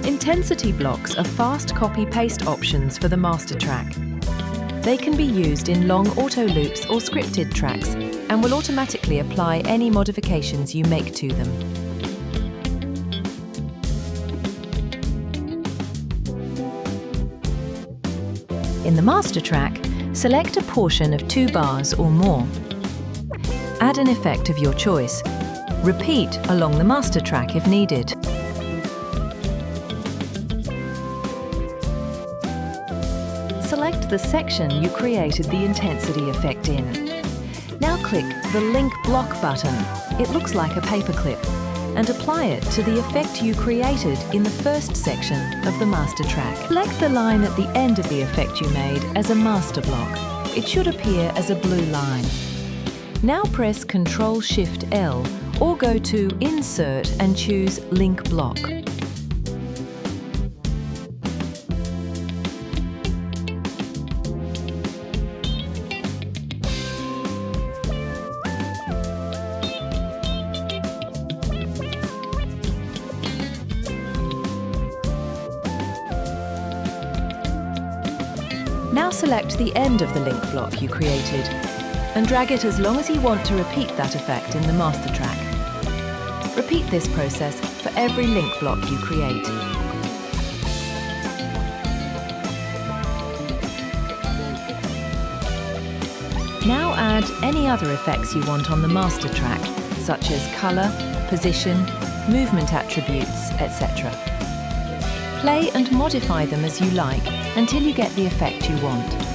Intensity blocks are fast copy-paste options for the master track. They can be used in long auto loops or scripted tracks and will automatically apply any modifications you make to them. In the master track, select a portion of 2 bars or more. Add an effect of your choice. Repeat along the master track if needed. Select the section you created the intensity effect in. Now click the Link Block button. It looks like a paperclip, and apply it to the effect you created in the first section of the master track. Select the line at the end of the effect you made as a master block. It should appear as a blue line. Now press Ctrl-Shift-L or go to Insert and choose Link Block. Now select the end of the link block you created and drag it as long as you want to repeat that effect in the master track. Repeat this process for every link block you create. Now add any other effects you want on the master track, such as colour, position, movement attributes, etc. Play and modify them as you like until you get the effect you want.